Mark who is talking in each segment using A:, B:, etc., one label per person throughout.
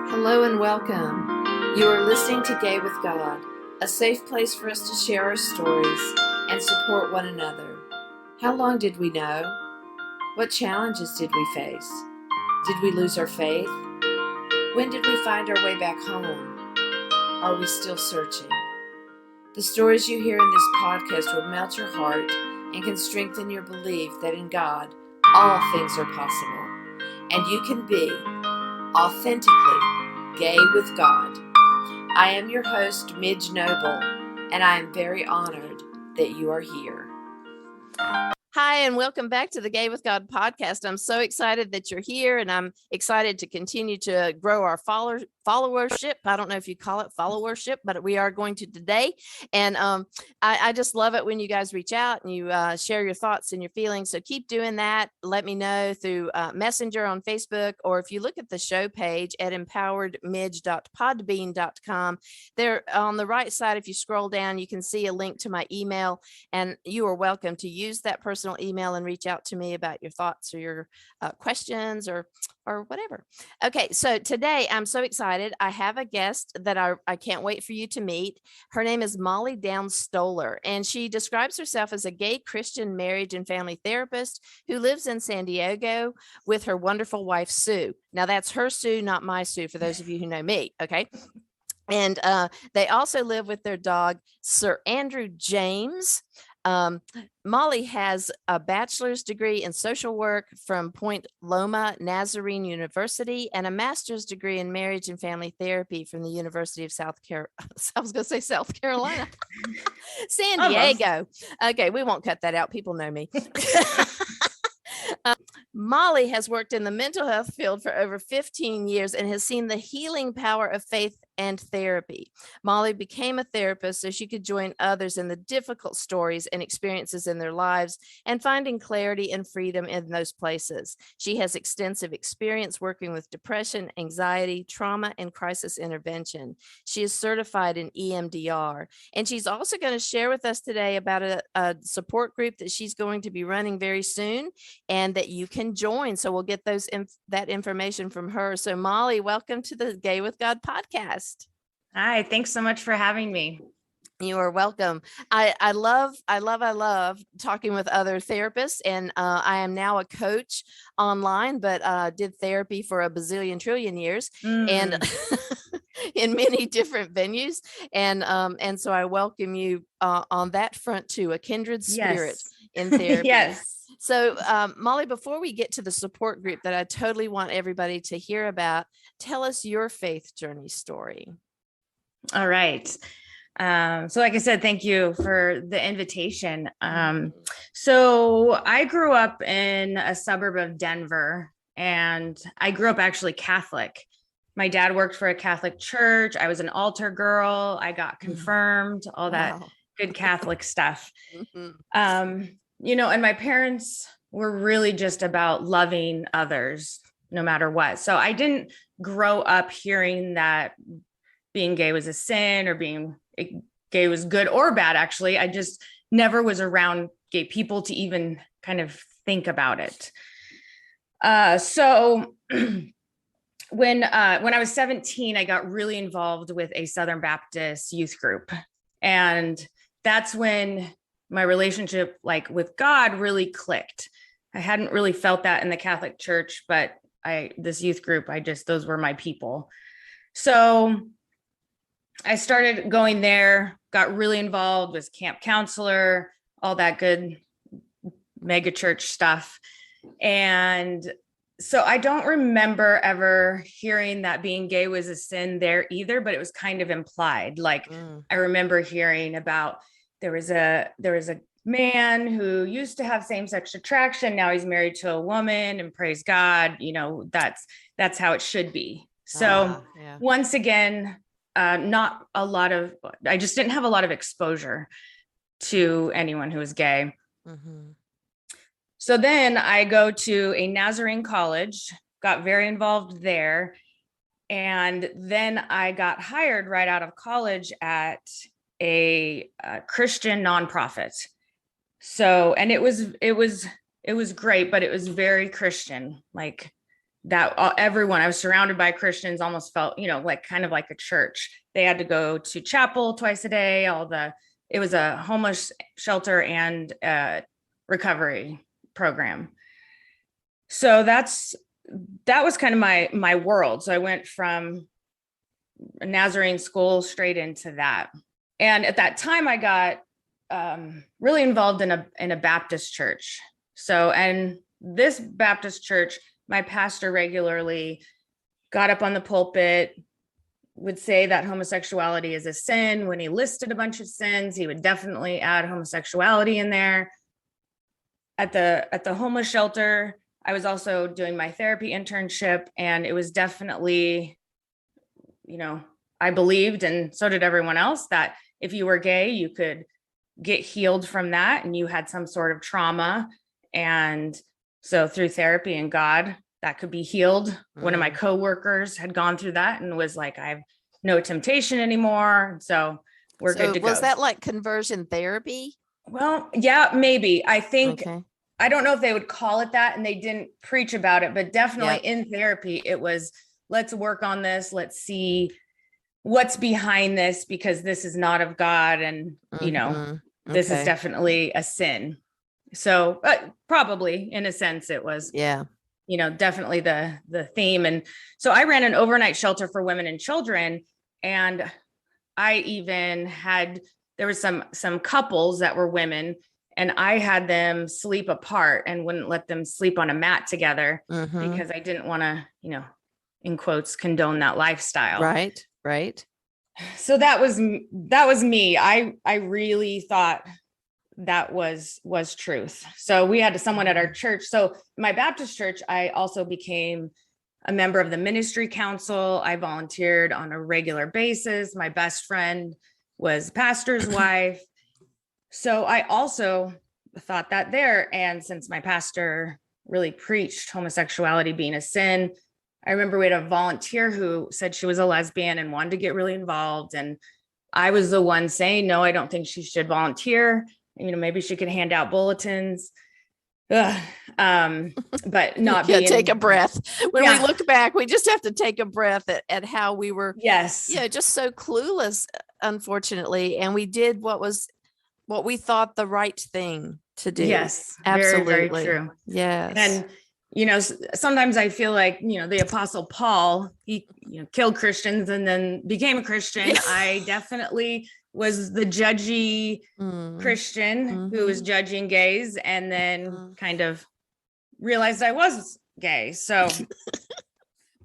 A: Hello and welcome. You are listening to Gay with God, a safe place for us to share our stories and support one another. How long did we know? What challenges did we face? Did we lose our faith? When did we find our way back home? Are we still searching? The stories you hear in this podcast will melt your heart and can strengthen your belief that in God, all things are possible, and you can be authentically gay with God. I am your host, Midge Noble, and I am very honored that you are here. Hi, and welcome back to the Gay with God podcast. I'm so excited that you're here, and I'm excited to continue to grow our followership. I don't know if you call it followership, but we are going to today. And I just love it when you guys reach out and you share your thoughts and your feelings. So keep doing that. Let me know through Messenger on Facebook, or if you look at the show page at empoweredmidge.podbean.com, there on the right side, if you scroll down, you can see a link to my email, and you are welcome to use that personal email and reach out to me about your thoughts or your questions or whatever. Okay, so today I'm so excited. I have a guest that I can't wait for you to meet. Her name is Molly Downs-Stoller, and she describes herself as a gay Christian marriage and family therapist who lives in San Diego with her wonderful wife, Sue. Now, that's her Sue, not my Sue, for those of you who know me, okay? And they also live with their dog, Sir Andrew James. Molly has a bachelor's degree in social work from Point Loma Nazarene University and a master's degree in marriage and family therapy from the University of South Carolina. I was going to say South Carolina. San Diego. Okay, we won't cut that out. People know me. Molly has worked in the mental health field for over 15 years and has seen the healing power of faith and therapy. Molly became a therapist so she could join others in the difficult stories and experiences in their lives and finding clarity and freedom in those places. She has extensive experience working with depression, anxiety, trauma, and crisis intervention. She is certified in EMDR, and she's also going to share with us today about a support group that she's going to be running very soon and that you can join. So we'll get that information from her. So Molly, welcome to the Gay with God podcast.
B: Hi, thanks so much for having me.
A: You are welcome. I love talking with other therapists, and I am now a coach online, but did therapy for a bazillion trillion years and in many different venues. And so I welcome you on that front too, a kindred spirit in therapy.
B: Yes.
A: So Molly, before we get to the support group that I totally want everybody to hear about, tell us your faith journey story.
B: All right. So like I said, thank you for the invitation. So I grew up in a suburb of Denver, and I grew up actually Catholic. My dad worked for a Catholic church. I was an altar girl. I got confirmed, all that good Catholic stuff. And my parents were really just about loving others no matter what. So I didn't grow up hearing that being gay was a sin or being gay was good or bad. Actually, I just never was around gay people to even kind of think about it. So when I was 17, I got really involved with a Southern Baptist youth group. And that's when my relationship with God really clicked. I hadn't really felt that in the Catholic Church, but this youth group, those were my people. So I started going there, got really involved, was camp counselor, all that good mega church stuff. And so I don't remember ever hearing that being gay was a sin there either, but it was kind of implied. I remember hearing about there was a man who used to have same-sex attraction. Now he's married to a woman, and praise God, that's how it should be. So once again, I just didn't have a lot of exposure to anyone who was gay. So then I go to a Nazarene college, got very involved there. And then I got hired right out of college at a Christian nonprofit. So, and it was great, but it was very Christian, that everyone, I was surrounded by Christians, almost felt, like kind of like a church. They had to go to chapel twice a day, it was a homeless shelter and recovery program. So that was kind of my world. So I went from a Nazarene school straight into that. And at that time I got really involved in a Baptist church. So, and this Baptist church, my pastor regularly got up on the pulpit, would say that homosexuality is a sin. When he listed a bunch of sins, he would definitely add homosexuality in there. At the homeless shelter, I was also doing my therapy internship, and it was definitely, I believed, and so did everyone else, that if you were gay, you could get healed from that, and you had some sort of trauma. And so through therapy and God, that could be healed. One of my coworkers had gone through that and was like, I have no temptation anymore. So we're good to go.
C: Was that like conversion therapy?
B: Well, yeah, maybe. I think,
C: Okay.
B: I don't know if they would call it that, and they didn't preach about it, but definitely in therapy, it was, let's work on this. Let's see what's behind this, because this is not of God. And, this is definitely a sin. So probably in a sense it was, definitely the theme. And so I ran an overnight shelter for women and children. And I even there was some couples that were women, and I had them sleep apart and wouldn't let them sleep on a mat together because I didn't want to, in quotes, condone that lifestyle.
C: Right.
B: So that was me. I really thought that was truth. So we had someone at our church. So my Baptist church, I also became a member of the ministry council. I volunteered on a regular basis. My best friend was pastor's wife. So I also thought that there. And since my pastor really preached homosexuality being a sin, I remember we had a volunteer who said she was a lesbian and wanted to get really involved. And I was the one saying, no, I don't think she should volunteer. Maybe she could hand out bulletins. But not being.
C: Take a breath. When we look back, we just have to take a breath at how we were.
B: Yes.
C: Just so clueless, unfortunately. And we did what we thought the right thing to do.
B: Yes.
C: Absolutely.
B: Very, very true.
C: Yes.
B: And, sometimes I feel like, the Apostle Paul, he killed Christians and then became a Christian. I definitely was the judgy Christian who was judging gays, and then kind of realized I was gay. So,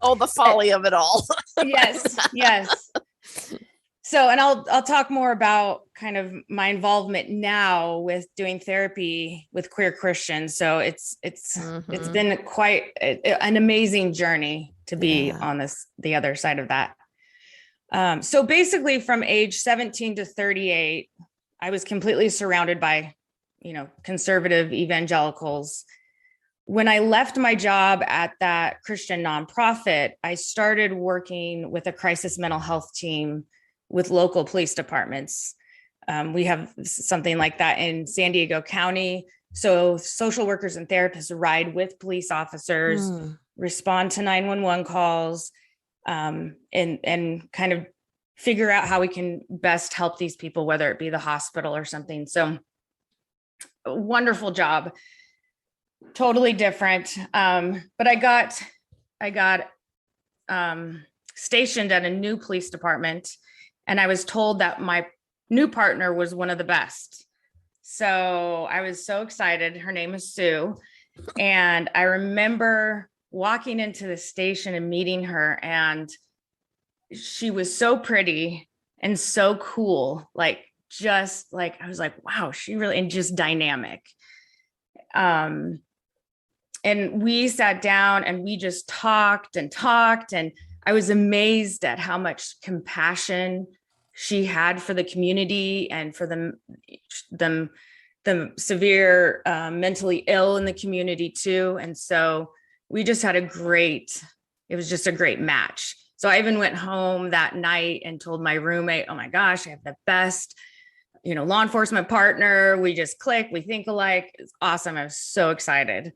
C: the folly of it all.
B: Yes. So, and I'll talk more about kind of my involvement now with doing therapy with queer Christians. So it's been quite an amazing journey to be on the other side of that. So basically from age 17 to 38, I was completely surrounded by, conservative evangelicals. When I left my job at that Christian nonprofit, I started working with a crisis mental health team with local police departments. We have something like that in San Diego County. So social workers and therapists ride with police officers, respond to 911 calls, and kind of figure out how we can best help these people, whether it be the hospital or something. So a wonderful job, totally different. But I got stationed at a new police department, and I was told that my new partner was one of the best. So I was so excited. Her name is Sue. And I remember walking into the station and meeting her, and she was so pretty and so cool. I was like, wow, she really, and just dynamic. And we sat down and we just talked, and I was amazed at how much compassion she had for the community and for the severe mentally ill in the community too. And so we just had it was just a great match. So I even went home that night and told my roommate, oh my gosh, I have the best, law enforcement partner. We just click, we think alike. It's awesome. I was so excited.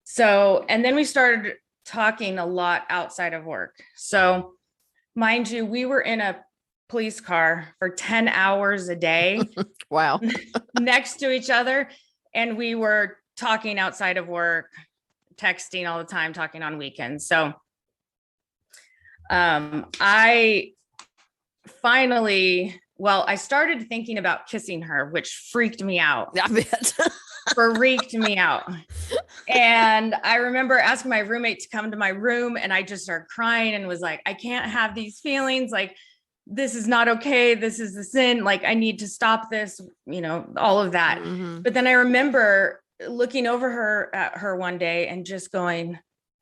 B: So, and then we started talking a lot outside of work. So mind you, we were in a police car for 10 hours a day.
C: Wow.
B: Next to each other. And we were talking outside of work, texting all the time, talking on weekends. So I started thinking about kissing her, which freaked me out.
C: I bet.
B: Freaked me out. And I remember asking my roommate to come to my room, and I just started crying and was like, I can't have these feelings. Like, this is not okay. This is the sin. Like, I need to stop this, all of that.
C: Mm-hmm.
B: But then I remember looking over at her one day and just going,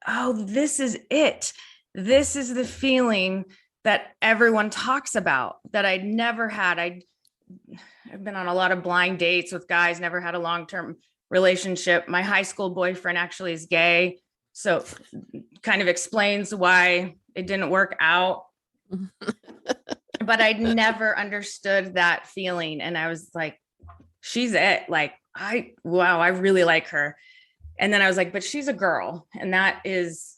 B: oh, this is it. This is the feeling that everyone talks about that I'd never had. I've been on a lot of blind dates with guys, never had a long-term relationship. My high school boyfriend actually is gay. So kind of explains why it didn't work out. But I'd never understood that feeling. And I was like, she's it. Like, I really like her. And then I was like, but she's a girl. And that is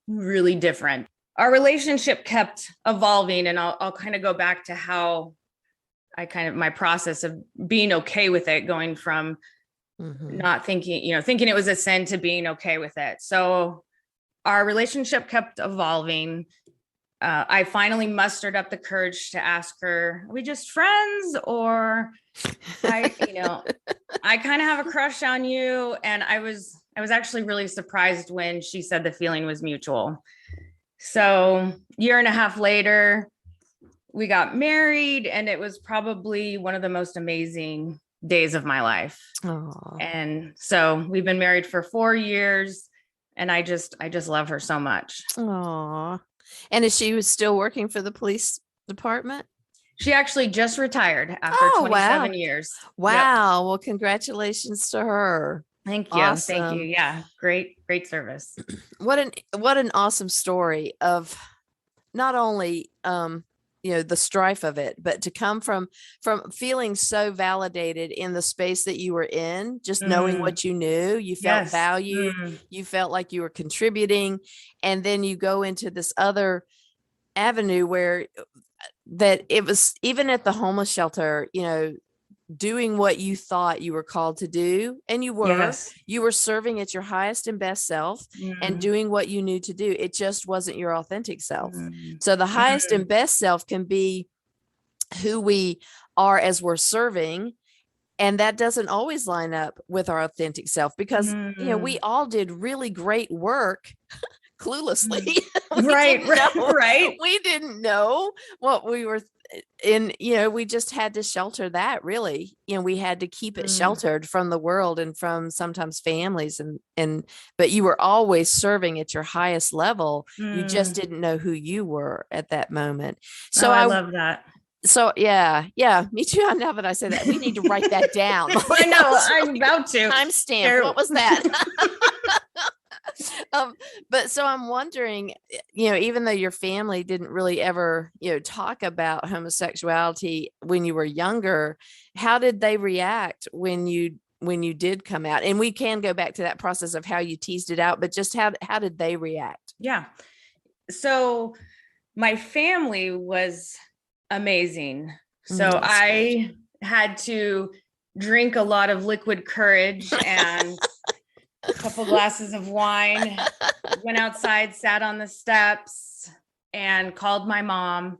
B: really different. Our relationship kept evolving. And I'll kind of go back to how my process of being okay with it, going from not thinking, thinking it was a sin to being okay with it. So our relationship kept evolving. I finally mustered up the courage to ask her, are we just friends? Or I kind of have a crush on you. And I was actually really surprised when she said the feeling was mutual. So 1.5 years later, we got married, and it was probably one of the most amazing days of my life.
C: Aww.
B: And so we've been married for 4 years, and I just love her so much.
C: Aww. And is she still working for the police department?
B: She actually just retired after 27 years.
C: Wow. Yep. Well, congratulations to her.
B: Thank you.
C: Awesome.
B: Thank you. Yeah. Great service.
C: What an awesome story of not only, the strife of it, but to come from feeling so validated in the space that you were in, just knowing what you knew, you felt valued, you felt like you were contributing. And then you go into this other avenue where that it was even at the homeless shelter, doing what you thought you were called to do. And you were serving at your highest and best self and doing what you knew to do. It just wasn't your authentic self. So the highest and best self can be who we are as we're serving. And that doesn't always line up with our authentic self because, we all did really great work cluelessly.
B: Right.
C: We didn't know what we were in, we just had to shelter that really, we had to keep it sheltered from the world and from sometimes families but you were always serving at your highest level. You just didn't know who you were at that moment. So
B: I love that.
C: So yeah, me too. Now that I say that, we need to write that down.
B: I know, I'm about to.
C: Timestamp. What was that? But so I'm wondering, even though your family didn't really ever, talk about homosexuality when you were younger, how did they react when you did come out? And we can go back to that process of how you teased it out, but just how did they react?
B: Yeah. So my family was amazing. So I had to drink a lot of liquid courage and a couple glasses of wine, went outside, sat on the steps, and called my mom.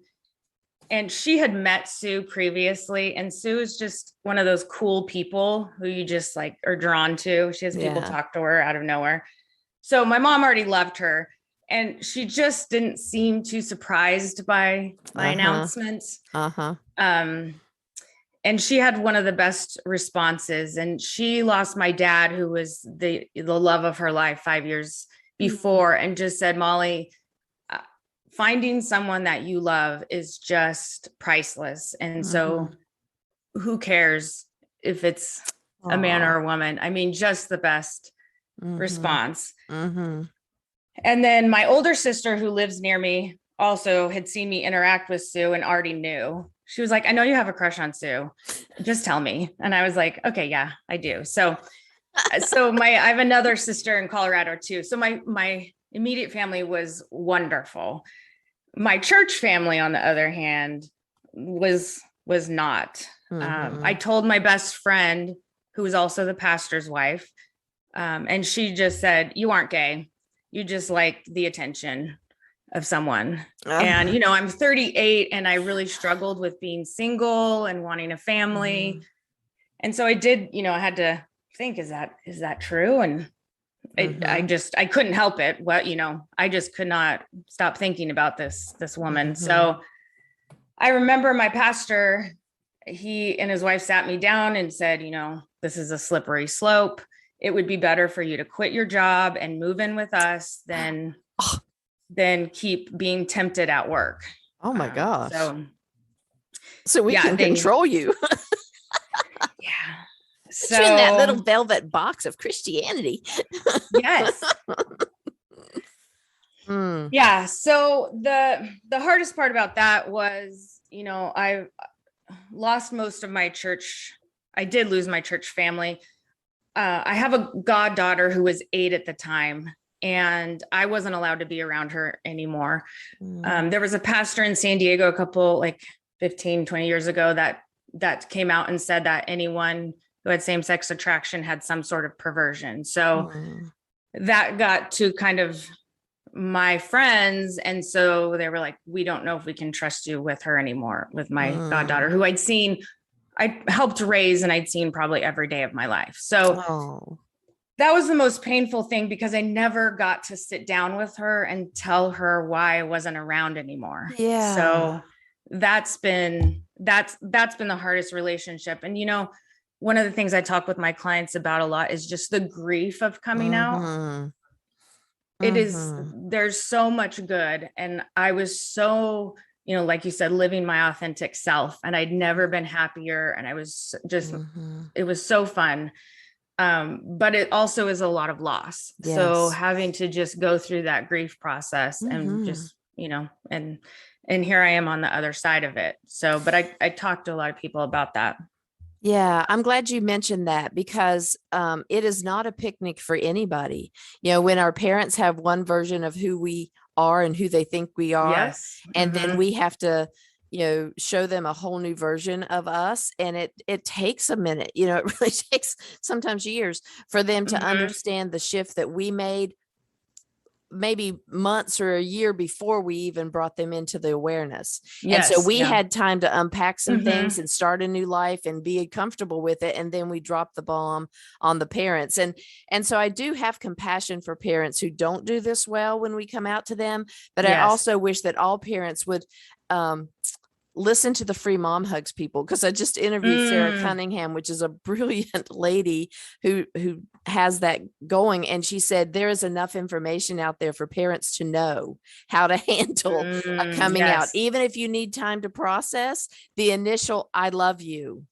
B: And she had met Sue previously. And Sue is just one of those cool people who you just like are drawn to. She has people talk to her out of nowhere. So my mom already loved her. And she just didn't seem too surprised by my announcements. And she had one of the best responses. And she lost my dad, who was the love of her life 5 years before, and just said, Molly, finding someone that you love is just priceless. And so who cares if it's a man or a woman? I mean, just the best response. And then my older sister, who lives near me, also had seen me interact with Sue and already knew. She was like, I know you have a crush on Sue. Just tell me. And I was like, okay, yeah, I do. So I have another sister in Colorado too. So my immediate family was wonderful. My church family, on the other hand, was not. I told my best friend, who was also the pastor's wife, and she just said, "You aren't gay. You just like the attention of someone." And, you know, I'm 38 and I really struggled with being single and wanting a family. And so I did, you know, I had to think, is that true? And I couldn't help it. What, you know, I just could not stop thinking about this woman. So I remember my pastor, he and his wife sat me down and said, you know, this is a slippery slope. It would be better for you to quit your job and move in with us than keep being tempted at work.
C: Oh my gosh.
B: So
C: we can control you.
B: Yeah.
C: So in that little velvet box of Christianity.
B: Yes. Yeah. So the hardest part about that was, you know, I lost most of my church. I did lose my church family. I have a goddaughter who was 8 at the time, and I wasn't allowed to be around her anymore. There was a pastor in San Diego a couple, like 15, 20 years ago that came out and said that anyone who had same-sex attraction had some sort of perversion. So that got to kind of my friends. And so they were like, we don't know if we can trust you with her anymore, with my goddaughter, who I helped raise and I'd seen probably every day of my life. So that was the most painful thing, because I never got to sit down with her and tell her why I wasn't around anymore.
C: Yeah.
B: So that's been the hardest relationship. And, you know, one of the things I talk with my clients about a lot is just the grief of coming out. It is, there's so much good. And I was so, you know, like you said, living my authentic self, and I'd never been happier. And I was just, it was so fun. But it also is a lot of loss. Yes. So having to just go through that grief process and just, you know, and here I am on the other side of it. So, but I talked to a lot of people about that.
C: Yeah, I'm glad you mentioned that, because it is not a picnic for anybody. You know, when our parents have one version of who we are and who they think we are,
B: yes.
C: And then we have to, you know, show them a whole new version of us. And it takes a minute, you know, it really takes sometimes years for them to understand the shift that we made, maybe months or a year before we even brought them into the awareness. Yes, and so we had time to unpack some things and start a new life and be comfortable with it. And then we dropped the bomb on the parents. And so I do have compassion for parents who don't do this well when we come out to them. But I also wish that all parents would listen to the free mom hugs people, because I just interviewed Sarah Cunningham, which is a brilliant lady who has that going. And she said, there is enough information out there for parents to know how to handle a coming out. Even if you need time to process the initial, I love you.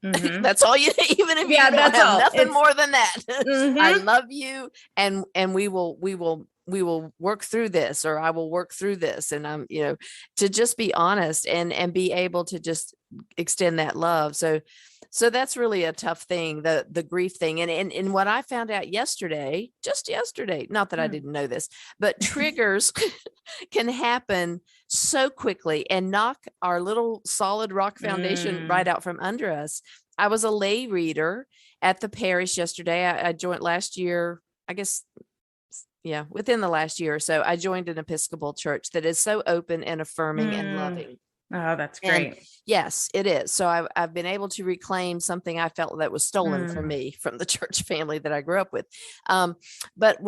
C: That's all you need. Even if you don't have nothing more than that. I love you. And we will work through this, or I will work through this. And I'm, you know, to just be honest and be able to just extend that love. So that's really a tough thing, the grief thing. And what I found out just yesterday, not that I didn't know this, but triggers can happen so quickly and knock our little solid rock foundation right out from under us. I was a lay reader at the parish yesterday. I joined last year, I guess. Yeah, within the last year or so, I joined an Episcopal church that is so open and affirming and loving.
B: Oh, that's great.
C: And yes, it is. So I've been able to reclaim something I felt that was stolen from me, from the church family that I grew up with. But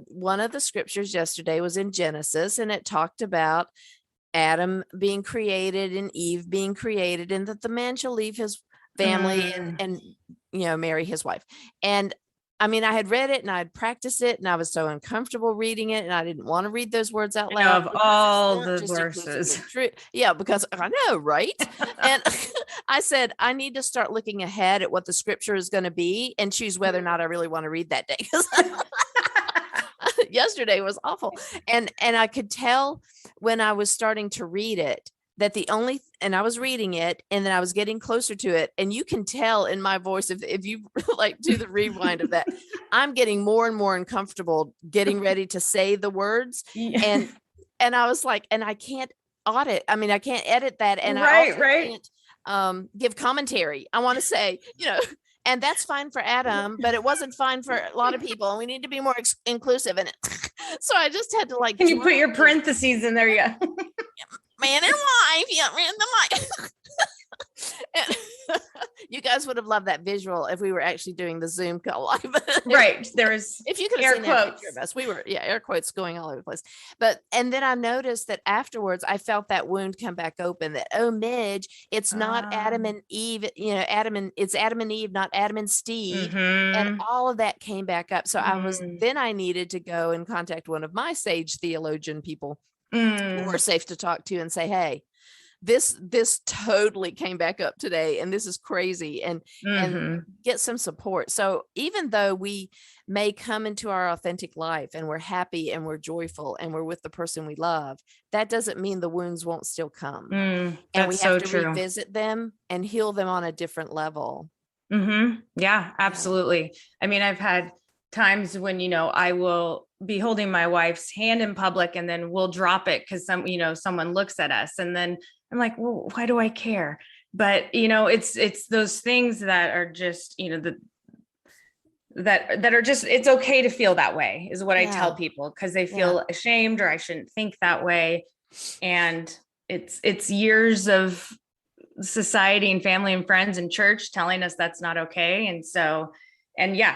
C: one of the scriptures yesterday was in Genesis, and it talked about Adam being created and Eve being created, and that the man shall leave his family and you know, marry his wife. And I mean, I had read it and I'd practiced it, and I was so uncomfortable reading it, and I didn't want to read those words out loud.
B: Of all the verses.
C: Yeah, because I know, right? And I said, I need to start looking ahead at what the scripture is going to be and choose whether or not I really want to read that day. Yesterday was awful. And I could tell when I was starting to read it, and I was reading it and then I was getting closer to it, and you can tell in my voice, if you like do the rewind of that, I'm getting more and more uncomfortable getting ready to say the words.
B: Yeah.
C: And I was like, and I can't I can't edit that. And
B: Right,
C: I also
B: right.
C: can't give commentary. I want to say, and that's fine for Adam, but it wasn't fine for a lot of people. And we need to be more inclusive. And so I just had to like,
B: Can you put your parentheses in there? Yeah.
C: man and wife. Yeah, man and wife. And you guys would have loved that visual if we were actually doing the Zoom call live.
B: Right. There was
C: if you could have seen that picture of us, we were, air quotes going all over the place. And then I noticed that afterwards I felt that wound come back open, that, oh, Midge, it's not Adam and Eve, it's Adam and Eve, not Adam and Steve. And all of that came back up. So I needed to go and contact one of my sage theologian people who were safe to talk to and say, hey, this totally came back up today, and this is crazy, and get some support. So even though we may come into our authentic life and we're happy and we're joyful and we're with the person we love, that doesn't mean the wounds won't still come. And we have to revisit them and heal them on a different level.
B: Yeah, absolutely. I mean, I've had times when, I will be holding my wife's hand in public and then we'll drop it because someone looks at us, and then I'm like, well, why do I care? But, it's those things that are just, that are just, it's okay to feel that way is what I tell people, because they feel ashamed, or I shouldn't think that way. And it's years of society and family and friends and church telling us that's not okay. And so,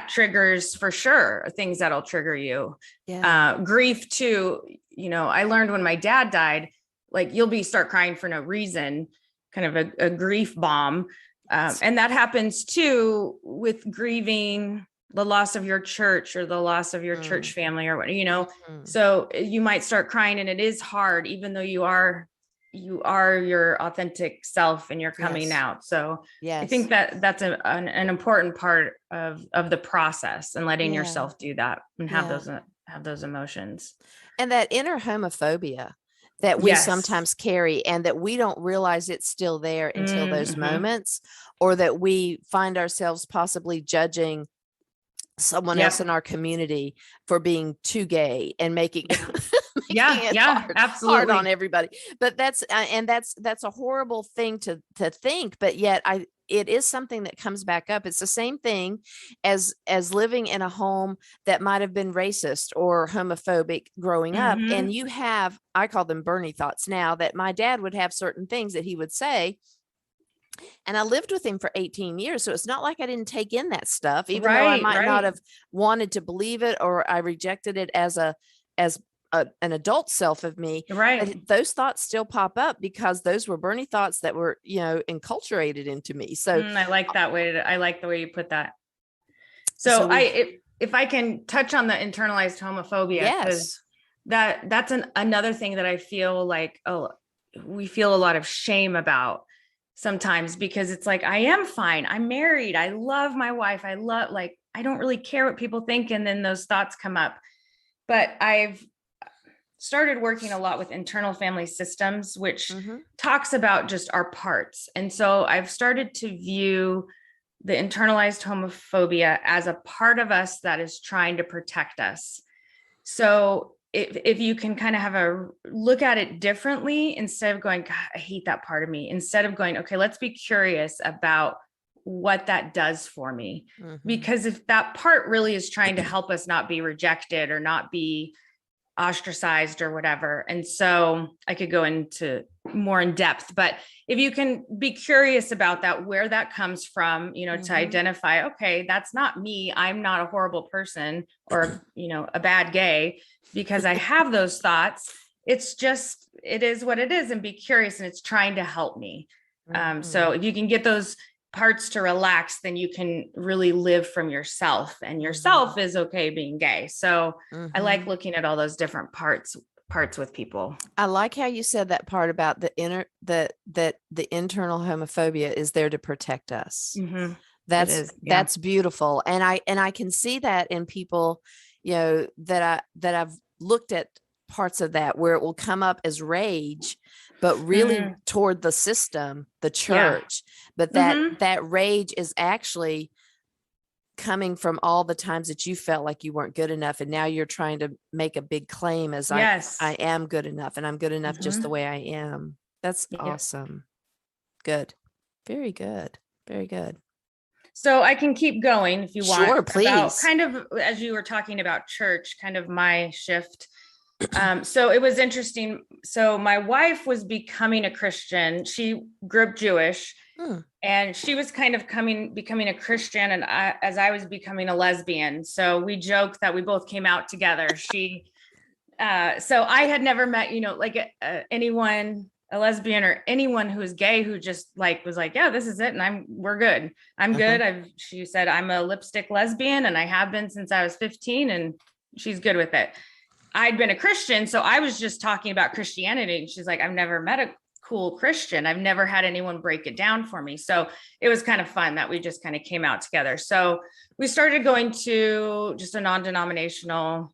B: triggers for sure, things that'll trigger you. Grief too. I learned when my dad died, like you'll start crying for no reason, kind of a grief bomb. And that happens too with grieving the loss of your church or the loss of your church family or what, so you might start crying, and it is hard, even though you are your authentic self and you're coming out. So I think that's an important part of the process, and letting yourself do that and have those emotions.
C: And that inner homophobia that we sometimes carry, and that we don't realize it's still there until those moments, or that we find ourselves possibly judging someone else in our community for being too gay and making
B: absolutely
C: hard on everybody. But that's a horrible thing to think, but yet it is something that comes back up. It's the same thing as living in a home that might have been racist or homophobic growing up. And I call them Bernie thoughts now, that my dad would have certain things that he would say. And I lived with him for 18 years. So it's not like I didn't take in that stuff, even though I might not have wanted to believe it, or I rejected it as an adult self of me. But those thoughts still pop up because those were Bernie thoughts that were, enculturated into me. So
B: I like that way. I like the way you put that. So if I can touch on the internalized homophobia, because that's another thing that I feel like, we feel a lot of shame about sometimes, because it's like, I am fine. I'm married. I love my wife. I don't really care what people think. And then those thoughts come up. But I've started working a lot with internal family systems, which talks about just our parts. And so I've started to view the internalized homophobia as a part of us that is trying to protect us. So if you can kind of have a look at it differently, instead of going, God, I hate that part of me, instead of going, okay, let's be curious about what that does for me. Because if that part really is trying to help us not be rejected or not be ostracized or whatever. And so I could go into more in depth, but if you can be curious about that, where that comes from, to identify, okay, that's not me. I'm not a horrible person or, a bad gay because I have those thoughts. It's just, it is what it is, and be curious, and it's trying to help me. So if you can get those parts to relax, then you can really live from yourself, and yourself is okay being gay. So I like looking at all those different parts with people.
C: I like how you said that part about the internal homophobia is there to protect us. That's beautiful. And I can see that in people, that I've looked at parts of that where it will come up as rage, but really
B: Mm.
C: toward the system, the
B: Yeah.
C: church. But
B: Mhm.
C: that rage is actually coming from all the times that you felt like you weren't good enough. And now you're trying to make a big claim as I
B: Yes.
C: am good enough, and I'm good enough just the
B: Mhm.
C: way I am. That's
B: Yep.
C: awesome. Good. Very good. Very good.
B: So I can keep going if you want.
C: Sure,
B: About
C: please.
B: kind of as you were talking about church, kind of my shift. So it was interesting. So my wife was becoming a Christian. She grew up Jewish, and she was kind of becoming a Christian, and as I was becoming a lesbian. So we joke that we both came out together. So I had never met, like anyone, a lesbian or anyone who was gay, who just like was like, yeah, this is it, and we're good. I'm good. She said I'm a lipstick lesbian, and I have been since I was 15, and she's good with it. I'd been a Christian, so I was just talking about Christianity. She's like, I've never met a cool Christian. I've never had anyone break it down for me. So it was kind of fun that we just kind of came out together. So we started going to just a non-denominational,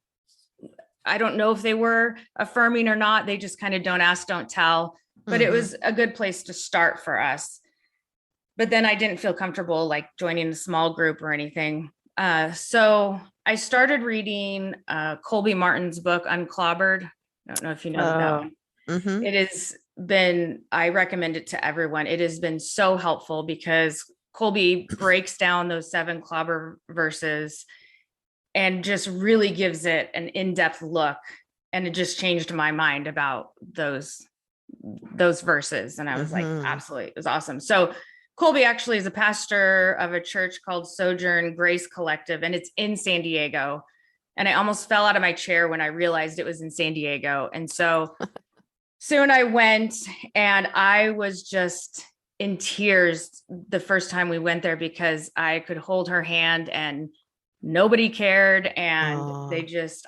B: I don't know if they were affirming or not. They just kind of don't ask, don't tell, but it was a good place to start for us. But then I didn't feel comfortable like joining a small group or anything. So I started reading Colby Martin's book, Unclobbered. I don't know if you know that one. It has been, I recommend it to everyone. It has been so helpful because Colby breaks down those 7 clobber verses and just really gives it an in-depth look. And it just changed my mind about those verses. And I was like, absolutely, it was awesome. So Colby actually is a pastor of a church called Sojourn Grace Collective, and it's in San Diego. And I almost fell out of my chair when I realized it was in San Diego. And so soon I went, and I was just in tears the first time we went there because I could hold her hand and nobody cared. And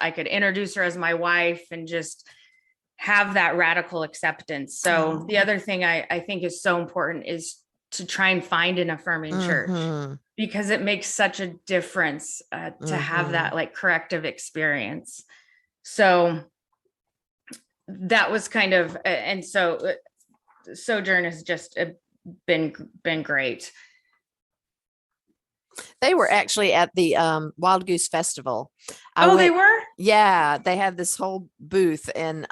B: I could introduce her as my wife and just have that radical acceptance. So the other thing I think is so important is to try and find an affirming church, because it makes such a difference to have that like corrective experience. So that was kind of, and so Sojourn has just been great.
C: They were actually at the Wild Goose Festival.
B: They were?
C: Yeah, they had this whole booth and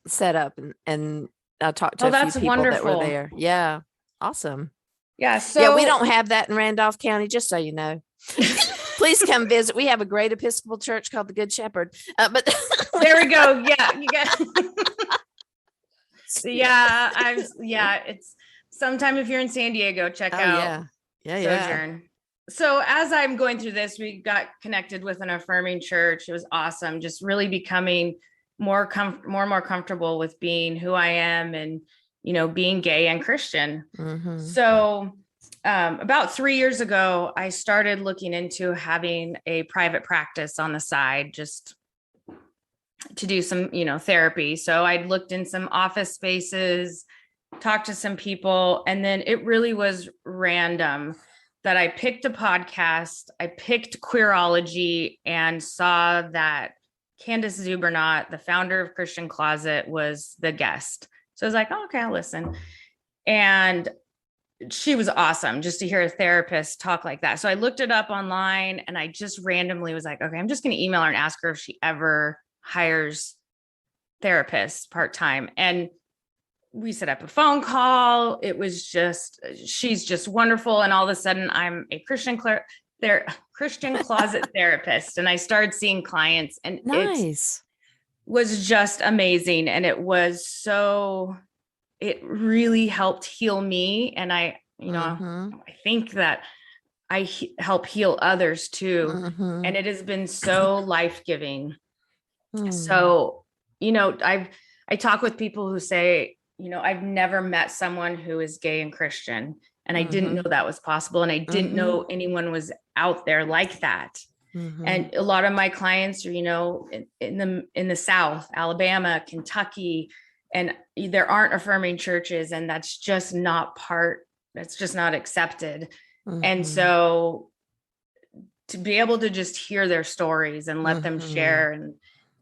C: set up, and I talked to a few people that were there. Yeah, awesome.
B: Yeah, so
C: yeah, we don't have that in Randolph County, just so you know. Please come visit. We have a great Episcopal church called the Good Shepherd. But
B: there we go. Yeah, you got. It's sometime if you're in San Diego, check out Sojourn. So as I'm going through this, we got connected with an affirming church. It was awesome. Just really becoming more and more comfortable with being who I am and, being gay and Christian. So about 3 years ago, I started looking into having a private practice on the side, just to do some, therapy. So I looked in some office spaces, talked to some people, and then it really was random that I picked a podcast. I picked Queerology and saw that Candace Zubernat, the founder of Christian Closet, was the guest. So I was like, okay, I'll listen. And she was awesome just to hear a therapist talk like that. So I looked it up online, and I just randomly was like, okay, I'm just going to email her and ask her if she ever hires therapists part-time. And we set up a phone call. It was just, she's just wonderful. And all of a sudden I'm a Christian closet therapist. And I started seeing clients, and
C: nice.
B: It was just amazing. And it really helped heal me. And I think that I help heal others too. And it has been so life-giving. So, I talk with people who say, I've never met someone who is gay and Christian, and I didn't know that was possible. And I didn't know anyone was out there like that. And a lot of my clients are, in the South, Alabama, Kentucky, and there aren't affirming churches, and that's just not accepted. And so to be able to just hear their stories and let them share, and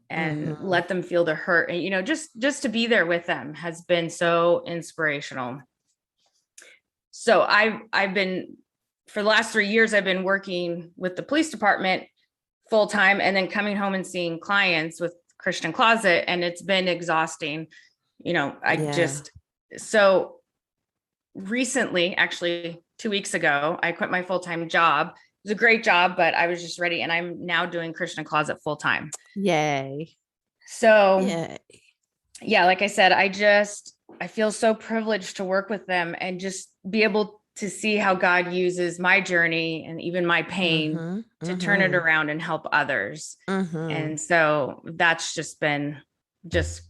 B: and let them feel the hurt. And, just to be there with them has been so inspirational. So I've been, for the last 3 years, I've been working with the police department full time and then coming home and seeing clients with Christian Closet. And it's been exhausting. So recently, actually 2 weeks ago, I quit my full-time job. It was a great job, but I was just ready. And I'm now doing Christian Closet full time.
C: Yay.
B: So
C: Yay.
B: Yeah, like I said, I feel so privileged to work with them and just be able to see how God uses my journey and even my pain to turn it around and help others. And so that's just been just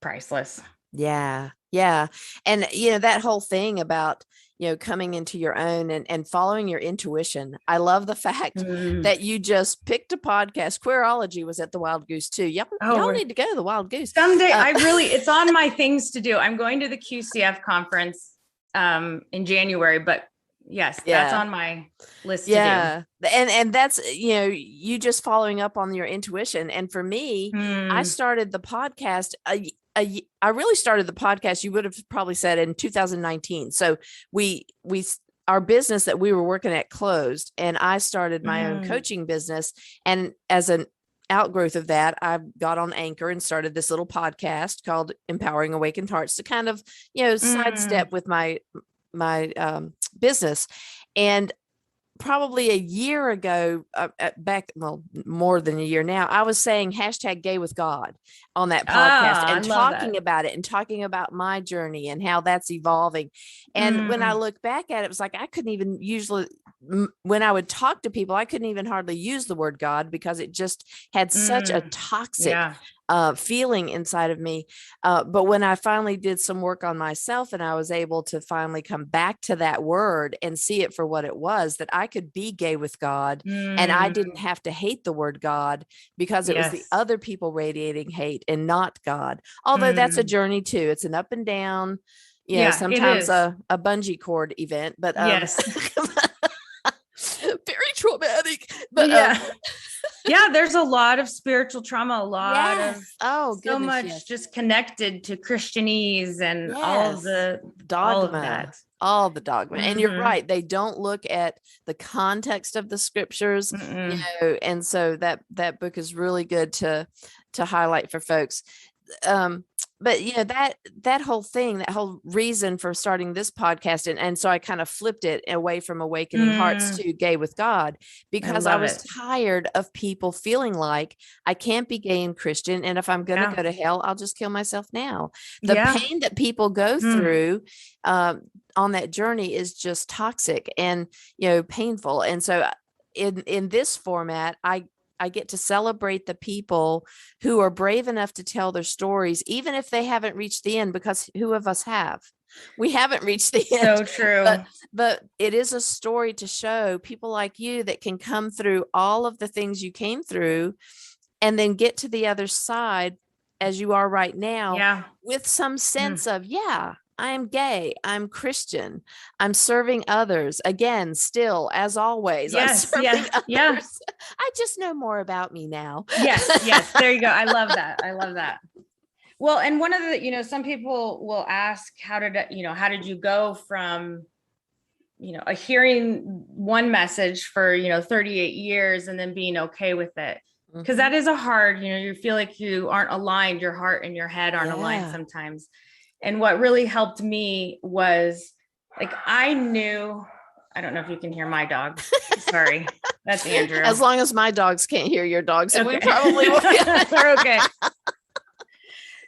B: priceless.
C: Yeah. Yeah. And, that whole thing about, coming into your own and following your intuition. I love the fact that you just picked a podcast. Queerology was at the Wild Goose too. Y'all need to go to the Wild Goose.
B: Someday. It's on my things to do. I'm going to the QCF conference in January, but yes, that's on my list to do.
C: And that's, you just following up on your intuition. And for me, I started the podcast I really started the podcast, you would have probably said, in 2019. So our business that we were working at closed, and I started my own coaching business. And as an outgrowth of that, I got on Anchor and started this little podcast called Empowering Awakened Hearts to kind of, sidestep with my business. And probably a year ago, more than a year now, I was saying #gay with God on that podcast and talking about it and talking about my journey and how that's evolving. And when I look back at it, it was like, I couldn't even when I would talk to people, I couldn't even hardly use the word God because it just had such a toxic feeling inside of me. But when I finally did some work on myself and I was able to finally come back to that word and see it for what it was, that I could be gay with God and I didn't have to hate the word God because it was the other people radiating hate and not God. Although that's a journey too. It's an up and down, sometimes a bungee cord event, but very traumatic. But
B: there's a lot of spiritual trauma, a lot of so much just connected to Christianese and all of the dogma,
C: all the dogma. And you're right, they don't look at the context of the scriptures, and so that book is really good to highlight for folks. But that whole thing, that whole reason for starting this podcast, and so I kind of flipped it away from Awakening Hearts to Gay with God, because I was tired of people feeling like I can't be gay and Christian, and if I'm going to go to hell, I'll just kill myself now. The pain that people go through on that journey is just toxic and painful. And so in this format, I get to celebrate the people who are brave enough to tell their stories, even if they haven't reached the end, because who of us have? We haven't reached the end.
B: So true.
C: But it is a story to show people like you that can come through all of the things you came through and then get to the other side as you are right now with some sense of, I'm gay, I'm Christian, I'm serving others. Again, still, as always, I'm serving others. I just know more about me now.
B: Yes. There you go. I love that. Well, and one of the, some people will ask, how did you go from, hearing one message for, 38 years and then being okay with it? Because that is a hard, you feel like you aren't aligned, your heart and your head aren't aligned sometimes. And what really helped me was, like, I knew, I don't know if you can hear my dog. Sorry. That's Andrew.
C: As long as my dogs can't hear your dogs, we probably will.
B: We're okay.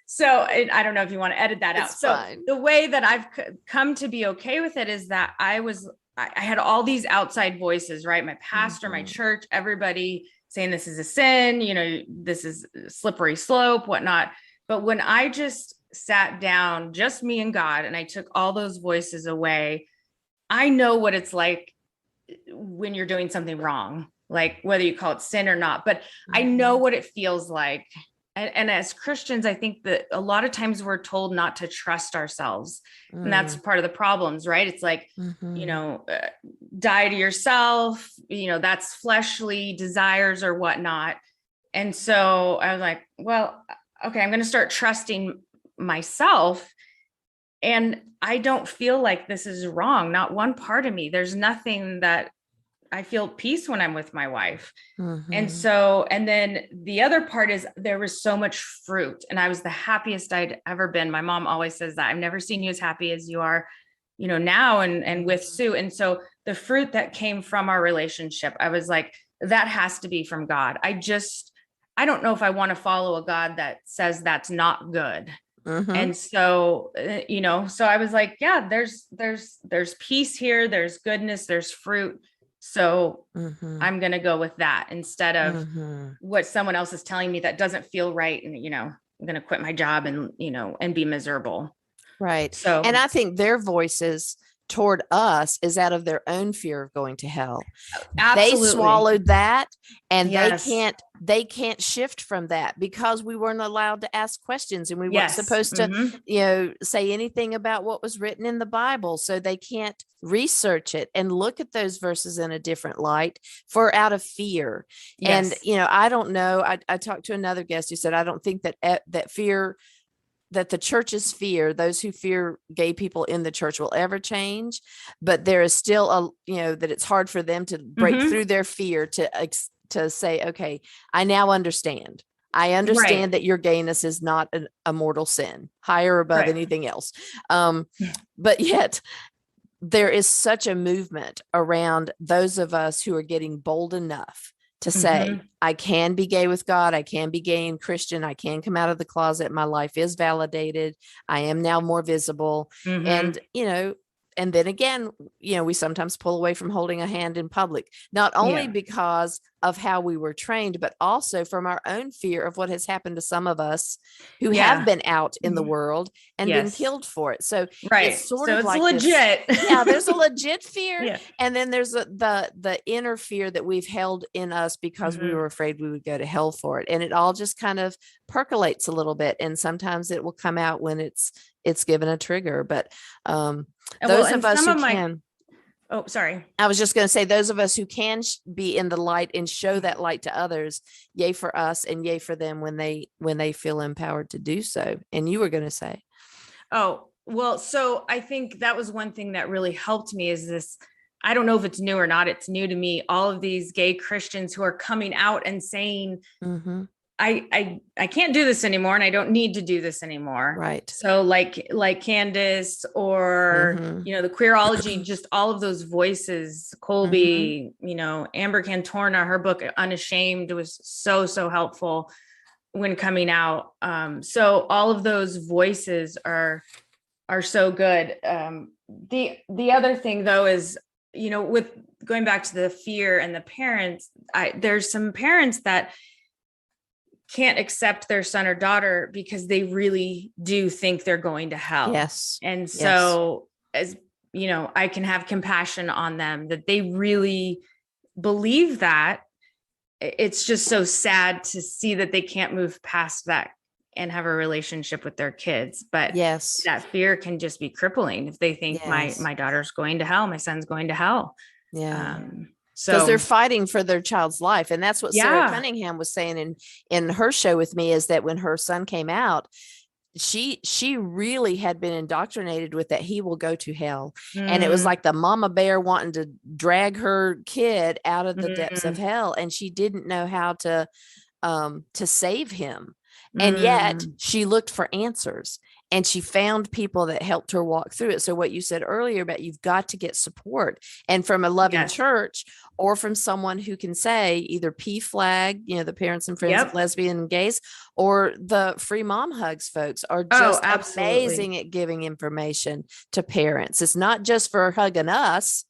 B: So I don't know if you want to edit that out. So the way that I've come to be okay with it is that I had all these outside voices, right? My pastor, my church, everybody saying this is a sin, this is a slippery slope, whatnot. But when I just sat down, just me and God, and I took all those voices away, I know what it's like when you're doing something wrong, like whether you call it sin or not, but I know what it feels like. And as Christians, I think that a lot of times we're told not to trust ourselves. And that's part of the problems, right? It's like, die to yourself, that's fleshly desires or whatnot. And so I was like, well, okay, I'm going to start trusting myself. And I don't feel like this is wrong. Not one part of me. There's nothing that I feel peace when I'm with my wife. And so, and then the other part is there was so much fruit and I was the happiest I'd ever been. My mom always says that I've never seen you as happy as you are, now and with Sue. And so the fruit that came from our relationship, I was like, that has to be from God. I don't know if I want to follow a God that says that's not good. And so, so I was like, yeah, there's peace here. There's goodness, there's fruit. So I'm going to go with that instead of what someone else is telling me that doesn't feel right. And, I'm going to quit my job and, and be miserable.
C: Right.
B: So,
C: and I think their voices toward us is out of their own fear of going to hell.
B: absolutely.
C: They swallowed that and
B: Yes.
C: they can't shift from that because we weren't allowed to ask questions and we weren't
B: Yes.
C: supposed to, say anything about what was written in the Bible. So they can't research it and look at those verses in a different light out of fear.
B: Yes.
C: And, I don't know. I talked to another guest who said, I don't think that fear, that the church's fear, those who fear gay people in the church will ever change, but there is still that it's hard for them to break through their fear to say, okay, I now understand. I understand that your gayness is not a mortal sin, higher above anything else. But yet there is such a movement around those of us who are getting bold enough to say, I can be gay with God. I can be gay and Christian. I can come out of the closet. My life is validated. I am now more visible. And, and then again, we sometimes pull away from holding a hand in public, not only because of how we were trained, but also from our own fear of what has happened to some of us who have been out in the world and been killed for it. So it's sort of like
B: legit.
C: There's a legit fear. And then there's the inner fear that we've held in us because we were afraid we would go to hell for it. And it all just kind of percolates a little bit. And sometimes it will come out when it's given a trigger. But those of us who can.
B: Oh, sorry.
C: I was just going to say, those of us who can be in the light and show that light to others, yay for us and yay for them when they feel empowered to do so. And you were going to say.
B: Oh, well, so I think that was one thing that really helped me is this. I don't know if it's new or not. It's new to me. All of these gay Christians who are coming out and saying, I can't do this anymore and I don't need to do this anymore.
C: Right.
B: So like Candace or, the Queerology, just all of those voices, Colby, Amber Cantorna, her book Unashamed was so with when coming out. So all of those voices are so good. The other thing though is, with going back to the fear and the parents, there's some parents that can't accept their son or daughter because they really do think they're going to hell.
C: Yes.
B: And so as I can have compassion on them that they really believe that. It's just so sad to see that they can't move past that and have a relationship with their kids. But that fear can just be crippling if they think my daughter's going to hell, my son's going to hell.
C: Yeah.
B: So
C: because they're fighting for their child's life. And that's what Sarah Cunningham was saying in her show with me, is that when her son came out, she really had been indoctrinated with that he will go to hell. And it was like the mama bear wanting to drag her kid out of the depths of hell. And she didn't know how to save him. And yet she looked for answers and she found people that helped her walk through it. So what you said earlier about you've got to get support, and from a loving church or from someone who can say either PFLAG, the Parents and Friends of Lesbian and Gays, or the Free Mom Hugs folks are just amazing at giving information to parents. It's not just for hugging us.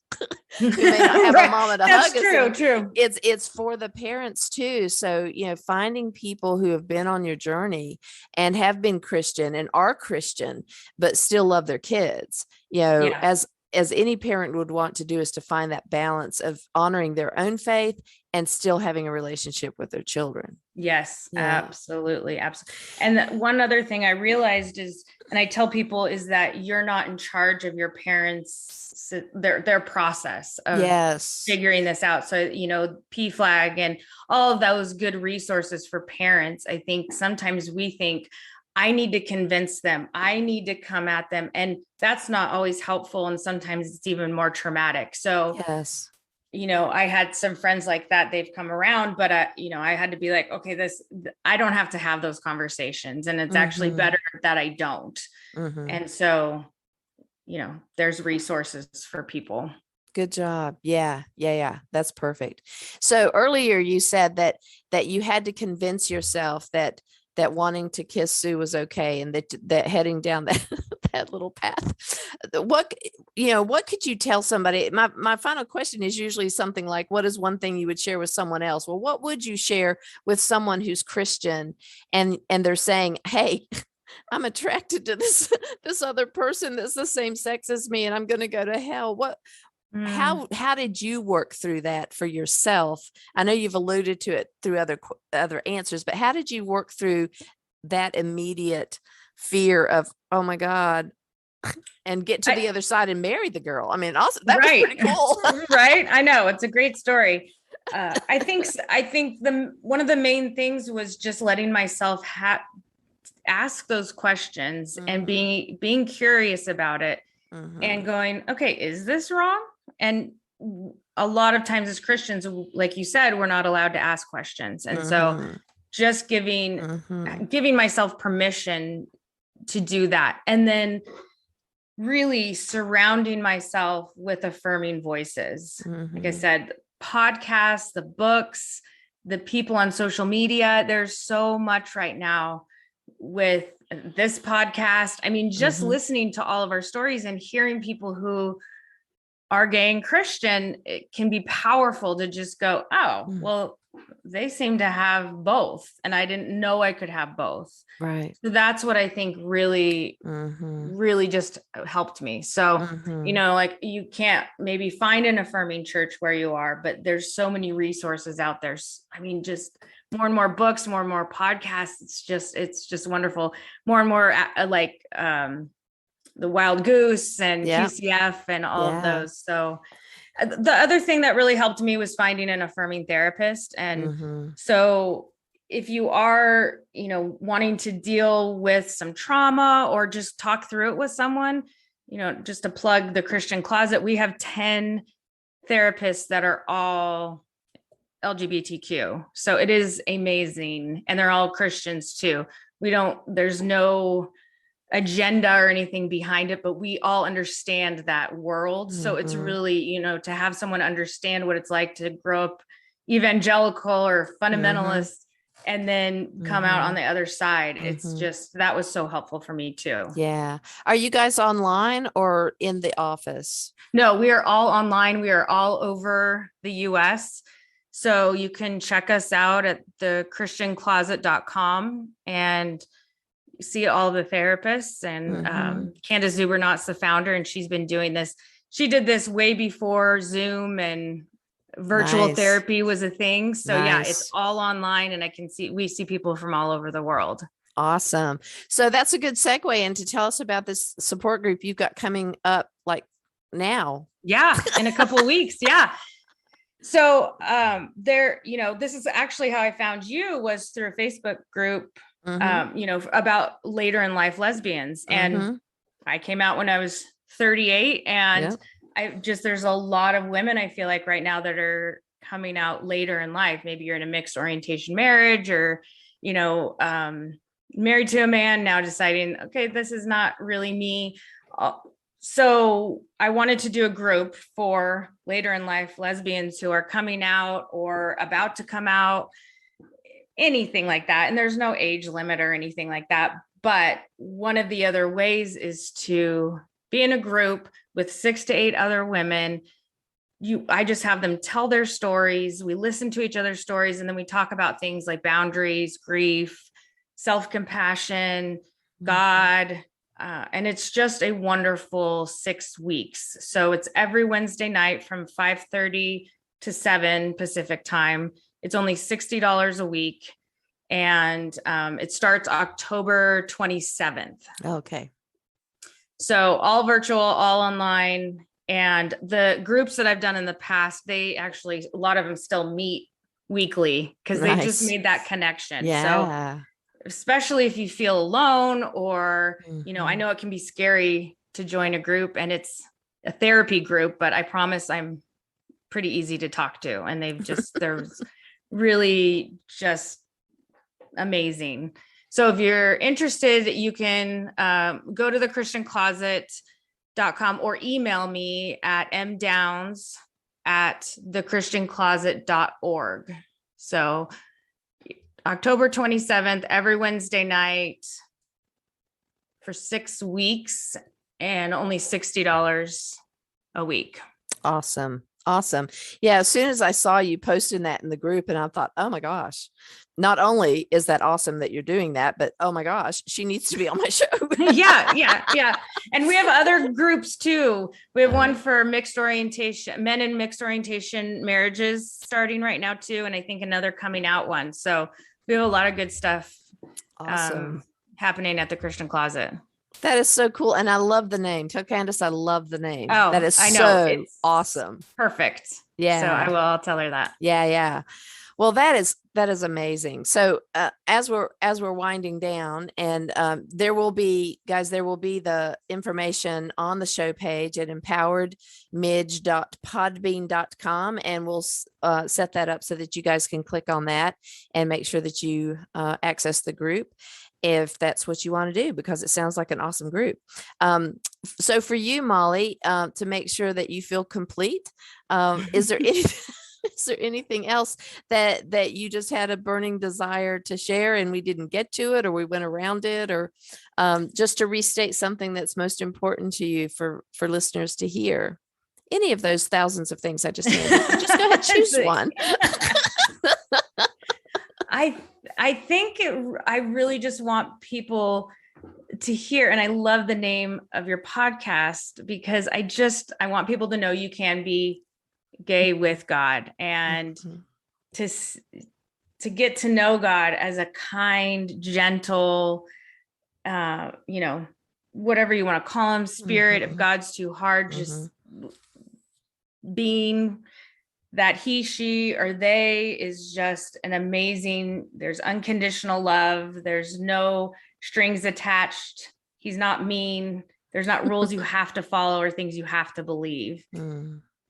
C: We may not have a mama to hug us.
B: True.
C: It's for the parents too. So, finding people who have been on your journey and have been Christian and are Christian, but still love their kids, as any parent would want to do, is to find that balance of honoring their own faith and still having a relationship with their children.
B: Yes, absolutely. And one other thing I realized is and I tell people is that you're not in charge of your parents, their process of
C: Yes.
B: figuring this out. So, PFLAG and all of those good resources for parents. I think sometimes we think I need to convince them, I need to come at them. And that's not always helpful. And sometimes it's even more traumatic. So,
C: Yes.
B: I had some friends like that, they've come around, but I had to be like, okay, I don't have to have those conversations. And it's actually better that I don't. And so, there's resources for people.
C: Good job. Yeah. That's perfect. So earlier you said that you had to convince yourself that wanting to kiss Sue was okay, and that heading down that little path. What could you tell somebody? My final question is usually something like, what is one thing you would share with someone else? Well, what would you share with someone who's Christian and they're saying, hey, I'm attracted to this other person that's the same sex as me, and I'm going to go to hell. How did you work through that for yourself? I know you've alluded to it through other answers, but how did you work through that immediate fear of, oh my God, and get to the other side and marry the girl? I mean, also that was pretty cool.
B: Right. I know, it's a great story. I think one of the main things was just letting myself ask those questions and being curious about it and going, okay, is this wrong? And a lot of times as Christians, like you said, we're not allowed to ask questions. And so just giving myself permission to do that. And then really surrounding myself with affirming voices. Like I said, podcasts, the books, the people on social media, there's so much right now with this podcast. I mean, just listening to all of our stories and hearing people who are gay and Christian, it can be powerful to just go, oh, well, they seem to have both. And I didn't know I could have both.
C: Right.
B: So that's what I think really, really just helped me. So, like you can't maybe find an affirming church where you are, but there's so many resources out there. I mean, just more and more books, more and more podcasts. It's just wonderful. More and more the Wild Goose and QCF and all of those. So the other thing that really helped me was finding an affirming therapist. And so if you are, wanting to deal with some trauma or just talk through it with someone, just to plug the Christian Closet, we have 10 therapists that are all LGBTQ. So it is amazing. And they're all Christians too. There's no agenda or anything behind it, but we all understand that world. So it's really, to have someone understand what it's like to grow up evangelical or fundamentalist and then come out on the other side. It's just, that was so helpful for me too.
C: Yeah. Are you guys online or in the office?
B: No, we are all online. We are all over the US. So you can check us out at thechristiancloset.com and see all the therapists. And Candace Zubernaught's the founder, and she's been doing this. She did this way before Zoom and virtual therapy was a thing. So yeah, it's all online, and we see people from all over the world.
C: Awesome. So that's a good segue into tell us about this support group you've got coming up like now. Yeah,
B: in a couple of weeks. Yeah. So this is actually how I found you, was through a Facebook group, about later in life lesbians. And I came out when I was 38, and there's a lot of women I feel like right now that are coming out later in life. Maybe you're in a mixed orientation marriage, or, married to a man, now deciding, okay, this is not really me. So I wanted to do a group for later in life lesbians who are coming out or about to come out, anything like that. And there's no age limit or anything like that. But one of the other ways is to be in a group with 6 to 8 other women. I just have them tell their stories. We listen to each other's stories, and then we talk about things like boundaries, grief, self-compassion, God. And it's just a wonderful 6 weeks. So it's every Wednesday night from 5:30 to 7 Pacific time. It's only $60 a week. And it starts October 27th.
C: Okay.
B: So all virtual, all online. And the groups that I've done in the past, they actually, a lot of them still meet weekly because they just
C: Nice.
B: made that connection. So
C: Yeah.
B: especially if you feel alone or, I
C: Mhm.
B: know it can be scary to join a group, and it's a therapy group, but I promise I'm pretty easy to talk to. And they're really just amazing. So if you're interested, you can go to thechristiancloset.com or email me at mdowns@thechristiancloset.org. So October 27th, every Wednesday night for 6 weeks and only $60 a week.
C: Awesome. Awesome. Yeah. As soon as I saw you posting that in the group, and I thought, oh my gosh, not only is that awesome that you're doing that, but oh my gosh, she needs to be on my show.
B: Yeah. And we have other groups too. We have one for mixed orientation, men in mixed orientation marriages starting right now too. And I think another coming out one. So we have a lot of good stuff
C: Awesome.
B: happening at the Christian Closet.
C: That is so cool. And I love the name. Tell Candace I love the name.
B: Oh,
C: that is
B: I know.
C: so
B: It's
C: awesome.
B: Perfect.
C: Yeah.
B: So I'll tell her that.
C: Yeah. Well, that is amazing. So as we're winding down, and there will be the information on the show page at empoweredmidge.podbean.com, and we'll set that up so that you guys can click on that and make sure that you access the group if that's what you want to do, because it sounds like an awesome group. So for you, Molly, to make sure that you feel complete, is there anything else that you just had a burning desire to share and we didn't get to it, or we went around it, or just to restate something that's most important to you for listeners to hear? Any of those thousands of things I just named. Just go ahead, choose one.
B: I think I really just want people to hear, and I love the name of your podcast because I want people to know you can be gay with God, and to get to know God as a kind, gentle, whatever you want to call him, spirit, if God's too hard, just being that he, she, or they is just an amazing, there's unconditional love. There's no strings attached. He's not mean. There's not rules you have to follow or things you have to believe.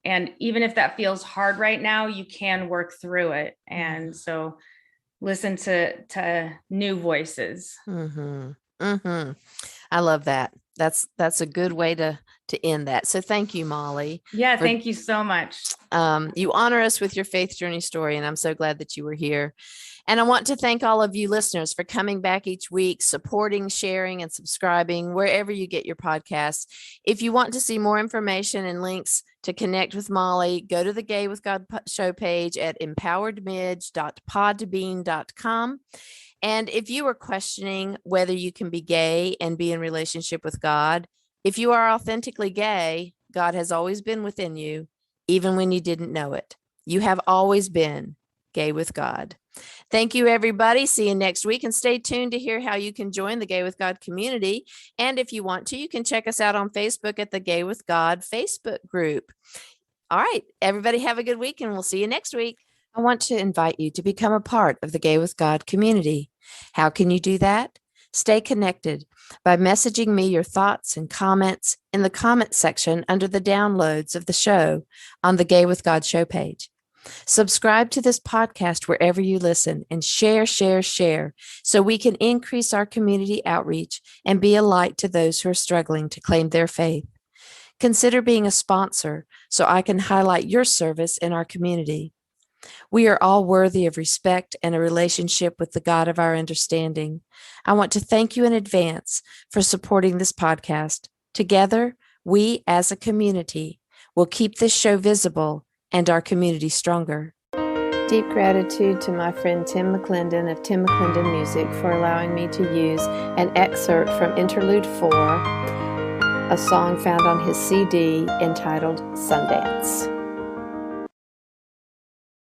B: And even if that feels hard right now, you can work through it. And so listen to new voices.
C: I love that. That's a good way to end that. So thank you, Molly.
B: Yeah, thank you so much.
C: You honor us with your faith journey story, and I'm so glad that you were here. And I want to thank all of you listeners for coming back each week, supporting, sharing, and subscribing wherever you get your podcasts. If you want to see more information and links to connect with Molly, go to the Gay with God show page at empoweredmidge.podbean.com. And if you are questioning whether you can be gay and be in relationship with God, if you are authentically gay, God has always been within you, even when you didn't know it. You have always been gay with God. Thank you, everybody. See you next week, and stay tuned to hear how you can join the Gay with God community. And if you want to, you can check us out on Facebook at the Gay with God Facebook group. All right, everybody have a good week, and we'll see you next week. I want to invite you to become a part of the Gay with God community. How can you do that? Stay connected by messaging me your thoughts and comments in the comment section under the downloads of the show on the Gay with God show page. Subscribe to this podcast wherever you listen, and share so we can increase our community outreach and be a light to those who are struggling to claim their faith. Consider being a sponsor so I can highlight your service in our community. We are all worthy of respect and a relationship with the God of our understanding. I want to thank you in advance for supporting this podcast. Together, we as a community will keep this show visible and our community stronger. Deep gratitude to my friend Tim McClendon of Tim McClendon Music for allowing me to use an excerpt from Interlude 4, a song found on his CD entitled Sundance.